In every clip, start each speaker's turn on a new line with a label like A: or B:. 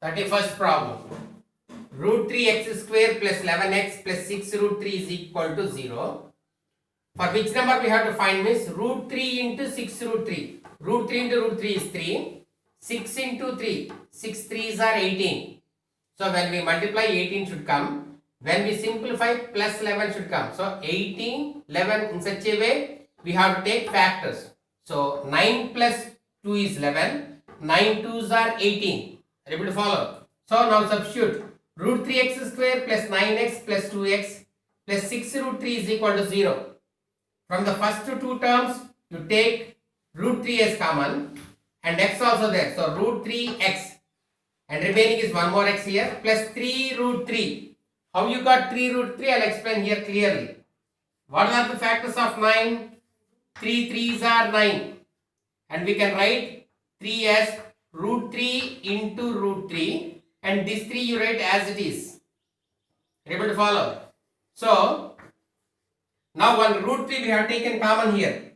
A: 31st problem. Root 3x square plus 11x plus 6 root 3 is equal to 0. For which number we have to find means root 3 into 6 root 3. Root 3 into root 3 is 3. 6 into 3. 6 3s are 18. So when we multiply 18 should come. When we simplify plus 11 should come. So 18, 11 in such a way we have to take factors. So 9 plus 2 is 11. 9 2s are 18. Are you able to follow? So now substitute. Root 3x square plus 9x plus 2x plus 6 root 3 is equal to 0. From the first two terms, you take root 3 as common and x also there. So root 3x and remaining is one more x here plus 3 root 3. How you got 3 root 3? I'll explain here clearly. What are the factors of 9? 3 3s are 9 and we can write 3 as root 3 into root 3 and this 3 you write as it is. Are you able to follow? So now one root 3 we have taken common here.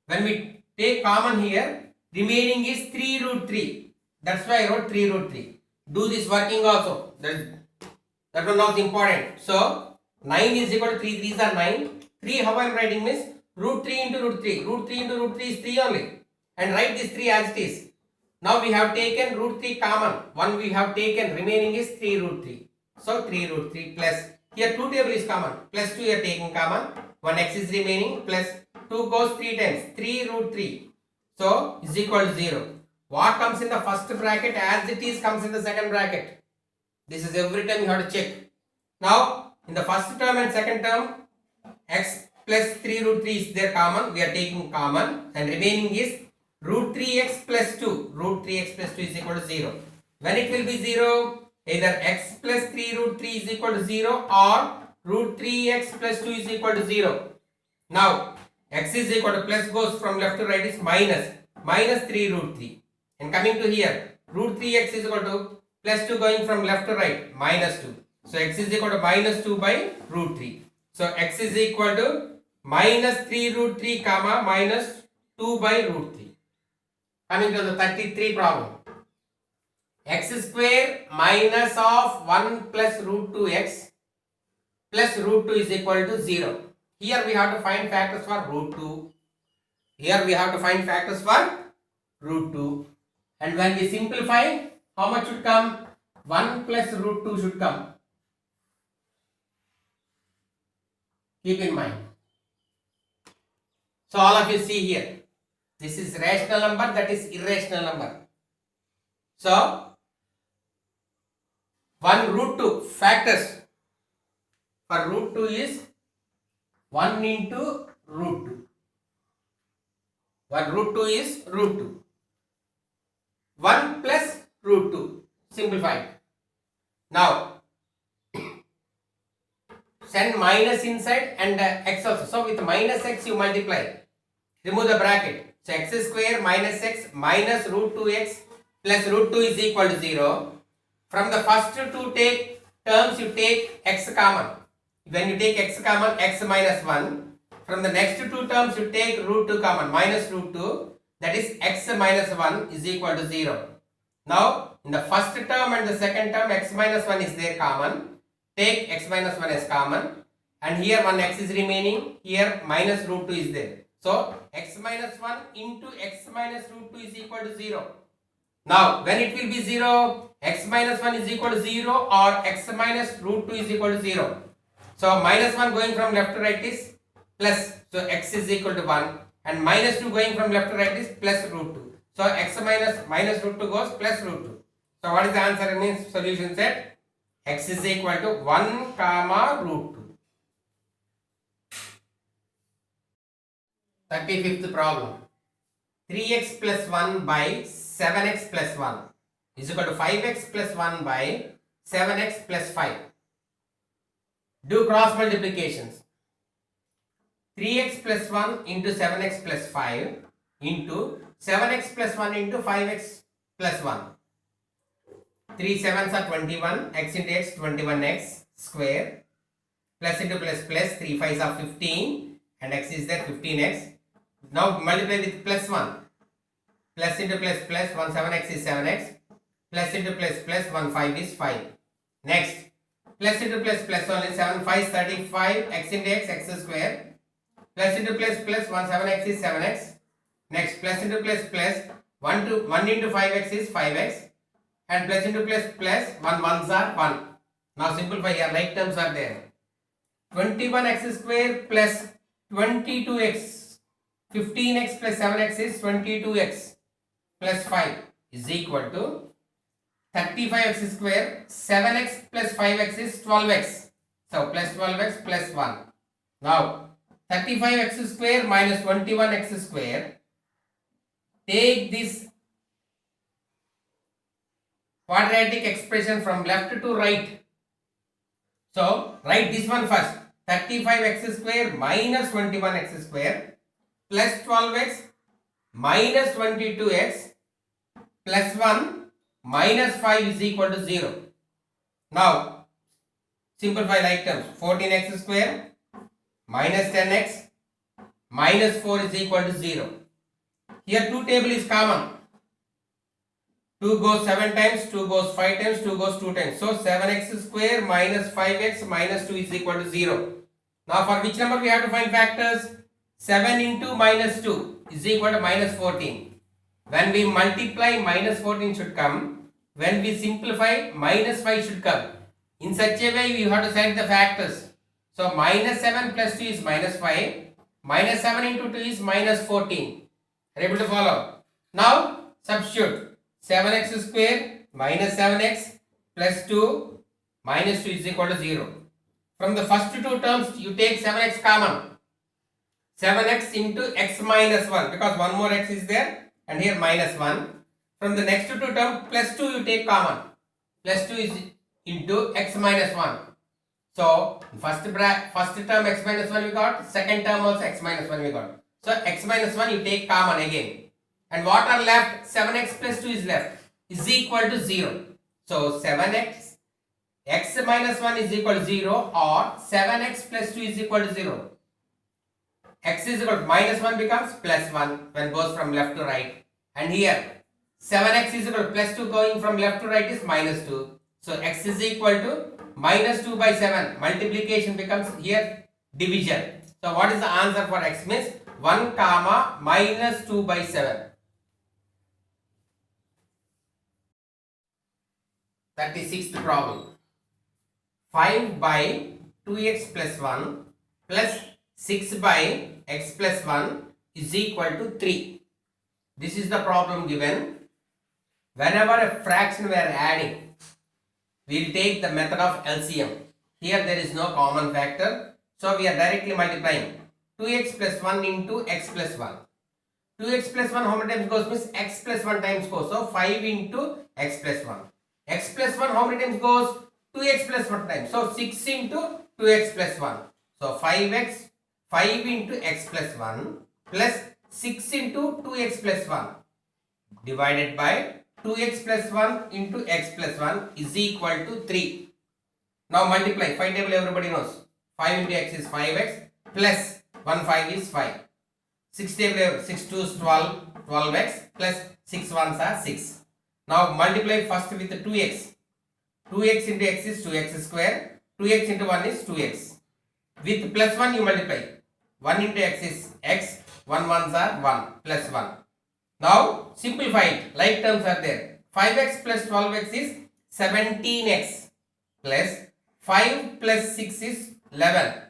A: When we take common here, remaining is 3 root 3. That's why I wrote 3 root 3. Do this working also. That one now is important. So 9 is equal to 3 3s are 9. 3 how I am writing means root 3 into root 3. Root 3 into root 3 is 3 only. And write this 3 as it is. Now we have taken root 3 common. 1 we have taken, remaining is 3 root 3. So 3 root 3 plus, here 2 table is common. Plus 2 you are taking common. 1 x is remaining plus 2 goes 3 times. 3 root 3. So is equal to 0. What comes in the first bracket as it is comes in the second bracket. This is every time you have to check. Now in the first term and second term, x plus 3 root 3 is there common. We are taking common and remaining is root 3x plus 2. Root 3x plus 2 is equal to 0. When it will be 0, either x plus 3 root 3 is equal to 0 or root 3x plus 2 is equal to 0. Now x is equal to plus goes from left to right is minus. Minus 3 root 3. And coming to here, root 3x is equal to plus 2 going from left to right, minus 2. So x is equal to minus 2 by root 3. So x is equal to minus 3 root 3 comma minus 2 by root 3. Coming to the 33 problem. X square minus of 1 plus root 2x plus root 2 is equal to 0. Here we have to find factors for root 2. Here we have to find factors for root 2. And when we simplify, how much should come? 1 plus root 2 should come. Keep in mind. So all of you see here. This is rational number, that is irrational number. So 1 root 2 factors for root 2 is 1 into root 2. 1 root 2 is root 2. 1 plus root 2. Simplified. Now send minus inside and x also. So with minus x you multiply. Remove the bracket. So x square minus x minus root 2x plus root 2 is equal to 0. From the first two terms you take x common. When you take x common, x minus 1. From the next two terms you take root 2 common, minus root 2. That is x minus 1 is equal to 0. Now in the first term and the second term x minus 1 is there common. Take x minus 1 as common. And here one x is remaining. Here minus root 2 is there. So x minus 1 into x minus root 2 is equal to 0. Now when it will be 0, x minus 1 is equal to 0 or x minus root 2 is equal to 0. So minus 1 going from left to right is plus. So x is equal to 1 and minus 2 going from left to right is plus root 2. So x minus root 2 goes plus root 2. So what is the answer? It means solution set x is equal to 1 comma root 2. 35th problem. 3x plus 1 by 7x plus 1 is equal to 5x plus 1 by 7x plus 5. Do cross multiplications. 3x plus 1 into 7x plus 5 into 7x plus 1 into 5x plus 1. 3 7s are 21, x into x 21x square, plus into plus plus 3 5s are 15 and x is there 15x. Now multiply with plus 1. Plus into plus plus 1 7x is 7x plus into plus 1 5 is 5. Next plus into plus only 7 5 is 35 x into x square plus into plus 1 7x is 7x. Next plus into plus 1 into 5x is 5x and plus into plus 1 ones are 1. Now simplify here, like terms are there. 21x square plus 22x, 15x plus 7x is 22x plus 5 is equal to 35x square, 7x plus 5x is 12x. So plus 12x plus 1. Now 35x square minus 21x square. Take this quadratic expression from left to right. So write this one first. 35x square minus 21x square plus 12x minus 22x plus 1 minus 5 is equal to 0. Now simplify like terms. 14x square minus 10x minus 4 is equal to 0. Here 2 table is common. 2 goes 7 times, 2 goes 5 times, 2 goes 2 times. So 7x square minus 5x minus 2 is equal to 0. Now for which number we have to find factors? 7 into minus 2 is equal to minus 14. When we multiply, minus 14 should come. When we simplify, minus 5 should come. In such a way, we have to select the factors. So minus 7 plus 2 is minus 5. Minus 7 into 2 is minus 14. Are you able to follow? Now substitute. 7x square minus 7x plus 2 minus 2 is equal to 0. From the first two terms, you take 7x common. 7x into x minus 1 because one more x is there and here minus 1. From the next two terms, plus 2 you take common. Plus 2 is into x minus 1. So first term x minus 1 we got, second term also x minus 1 we got. So x minus 1 you take common again. And what are left? 7x plus 2 is left is equal to 0. So 7x x minus 1 is equal to 0 or 7x plus 2 is equal to 0. X is equal to minus 1 becomes plus 1 when goes from left to right. And here 7x is equal to plus 2 going from left to right is minus 2. So x is equal to minus 2 by 7. Multiplication becomes here division. So what is the answer for x means 1 comma minus 2 by 7. 36th problem. 5 by 2x plus 1 plus 6 by x plus 1 is equal to 3. This is the problem given. Whenever a fraction we are adding, we will take the method of LCM. Here there is no common factor. So we are directly multiplying 2x plus 1 into x plus 1. 2x plus 1 how many times goes means x plus 1 times goes. So 5 into x plus 1. X plus 1 how many times goes? 2x plus 1 times. So 6 into 2x plus 1. So 5 into x plus 1 plus 6 into 2x plus 1 divided by 2x plus 1 into x plus 1 is equal to 3. Now multiply. 5 table everybody knows. 5 into x is 5x plus 1 5 is 5. 6 table 6 2 is 12. 12x plus 6 ones are 6. Now multiply first with the 2x. 2x into x is 2x square. 2x into 1 is 2x. With plus 1 you multiply. 1 into x is x. 1 ones are 1 plus 1. Now simplify it. Like terms are there. 5x plus 12x is 17x plus 5 plus 6 is 11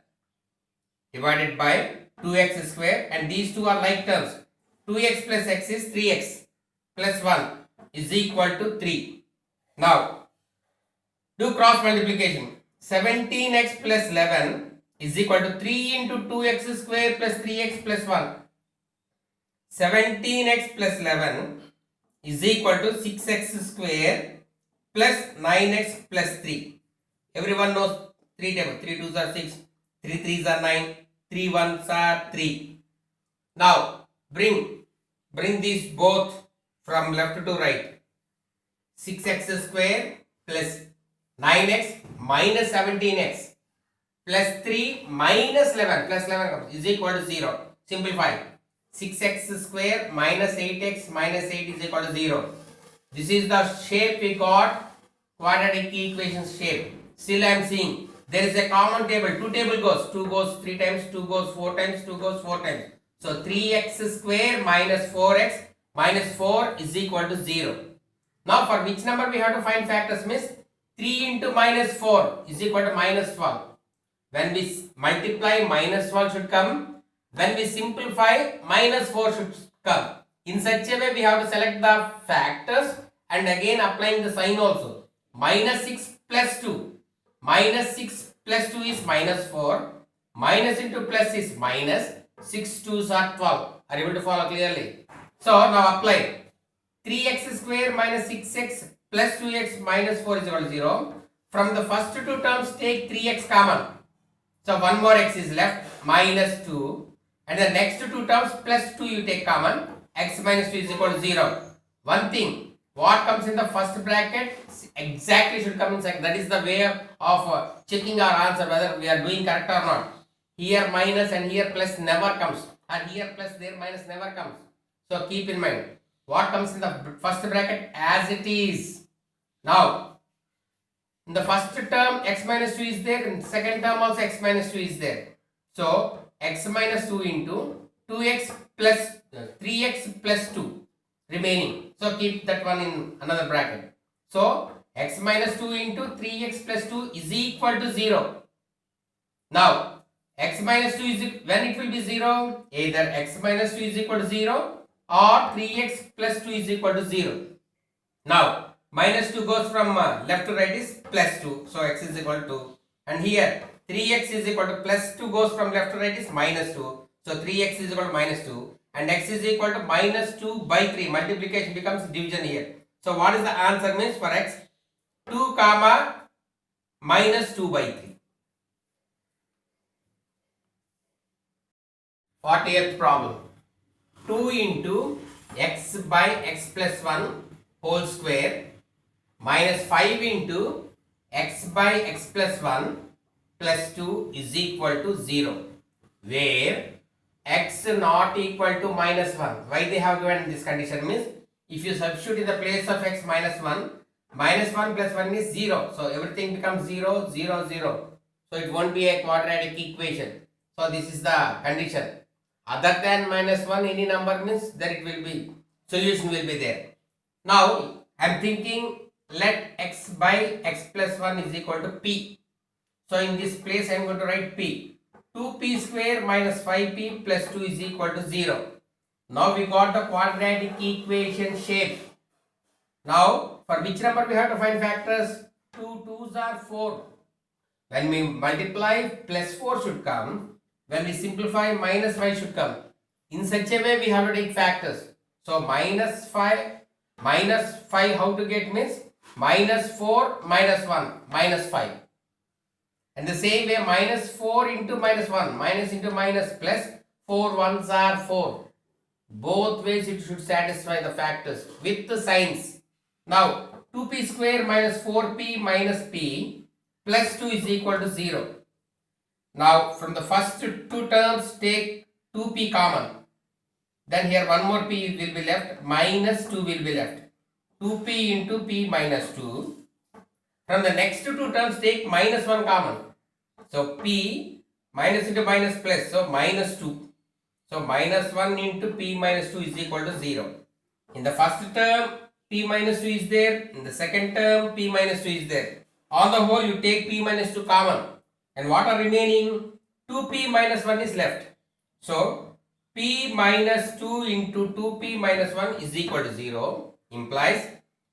A: divided by 2x square, and these two are like terms. 2x plus x is 3x plus 1 is equal to 3. Now do cross multiplication. 17x plus 11 is equal to 3 into 2x square plus 3x plus 1. 17x plus 11 is equal to 6x square plus 9x plus 3. Everyone knows 3 table. 3 2s are 6, 3 3s are 9, 3 1s are 3. Now bring these both from left to right. 6x square plus 9x minus 17x plus 3 minus 11 plus 11 comes is equal to 0. Simplify. 6x square minus 8x minus 8 is equal to 0. This is the shape we got, quadratic equation shape. Still I am seeing there is a common table. 2 table goes. 2 goes 3 times, 2 goes 4 times, 2 goes 4 times. So 3x square minus 4x minus 4 is equal to 0. Now for which number we have to find factors, miss? 3 into minus 4 is equal to minus 12. When we multiply, minus 12 should come. When we simplify, minus 4 should come. In such a way, we have to select the factors and again applying the sign also. Minus 6 plus 2. Minus 6 plus 2 is minus 4. Minus into plus is minus. 6 2s are 12. Are you able to follow clearly? So now apply. 3x square minus 6x plus 2x minus 4 is equal to 0. From the first two terms, take 3x common. So one more x is left, minus 2. And the next two terms plus 2 you take common. X minus 2 is equal to 0. One thing, what comes in the first bracket exactly should come in second. That is the way of checking our answer whether we are doing correct or not. Here minus and here plus never comes. And here plus there minus never comes. So keep in mind, what comes in the first bracket as it is. Now, in the first term x minus 2 is there, in the second term also x minus 2 is there. So x minus 2 into 2x plus 3x plus 2 remaining. So keep that one in another bracket. So x minus 2 into 3x plus 2 is equal to 0. Now x minus 2 is, when it will be 0? Either x minus 2 is equal to 0 or 3x plus 2 is equal to 0. Now minus 2 goes from left to right is plus 2. So x is equal to, and here 3x is equal to plus 2 goes from left to right is minus 2. So 3x is equal to minus 2 and x is equal to minus 2 by 3. Multiplication becomes division here. So what is the answer means for x? 2 comma minus 2 by 3. 40th problem. 2 into x by x plus 1 whole square minus 5 into x by x plus 1 plus 2 is equal to 0. Where x not equal to minus 1. Why they have given this condition means if you substitute in the place of x minus 1, minus 1 plus 1 is 0. So everything becomes 0, 0, 0. So it won't be a quadratic equation. So this is the condition. Other than minus 1, any number means that it will be, solution will be there. Now I am thinking let x by x plus 1 is equal to p. So in this place I am going to write p. 2p square minus 5p plus 2 is equal to 0. Now we got the quadratic equation shape. Now for which number we have to find factors? 2 2s are 4. When we multiply, plus 4 should come. When we simplify, minus 5 should come. In such a way we have to take factors. So minus 5 how to get means minus 4 minus 1 minus 5. And the same way minus 4 into minus 1 minus into minus plus 4 ones are 4. Both ways it should satisfy the factors with the signs. Now 2p square minus 4p minus p plus 2 is equal to 0. Now from the first two terms take 2p common. Then here one more p will be left, minus 2 will be left. 2p into p minus 2. From the next two terms take minus 1 common. So p minus into minus plus, so minus 2. So minus 1 into p minus 2 is equal to 0. In the first term p minus 2 is there. In the second term p minus 2 is there. On the whole you take p minus 2 common. And what are remaining? 2p minus 1 is left. So p minus 2 into 2p minus 1 is equal to 0. Implies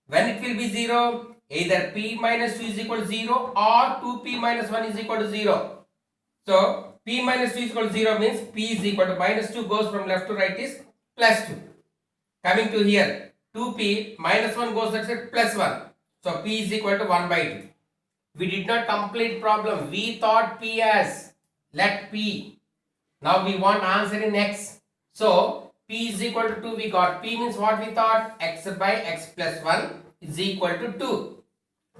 A: when it will be 0, either p minus 2 is equal to 0 or 2p minus 1 is equal to 0. So p minus 2 is equal to 0 means p is equal to minus 2 goes from left to right is plus 2. Coming to here, 2p minus 1 goes that side plus 1. So p is equal to 1 by 2. We did not complete problem. We thought p as let p. Now we want answer in x. So p is equal to 2 we got. P means what we thought? X by x plus 1 is equal to 2.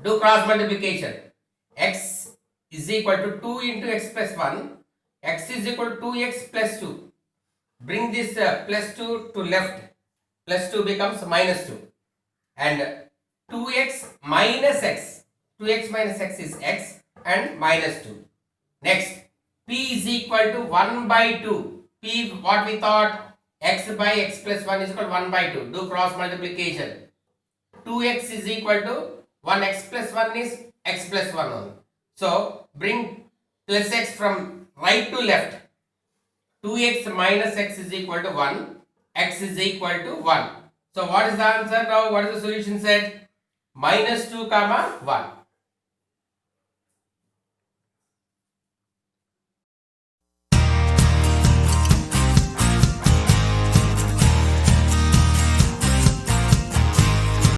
A: Do cross multiplication. X is equal to 2 into x plus 1. X is equal to 2x plus 2. Bring this plus 2 to left. Plus 2 becomes minus 2. and 2x minus x. 2x minus x is x and minus 2. Next, p is equal to 1 by 2. P, what we thought, x by x plus 1 is equal to 1 by 2. Do cross multiplication. 2x is equal to 1x plus 1 is x plus 1 only. So, bring plus x from right to left. 2x minus x is equal to 1. X is equal to 1. So, what is the answer now? What is the solution set? Minus 2 comma 1.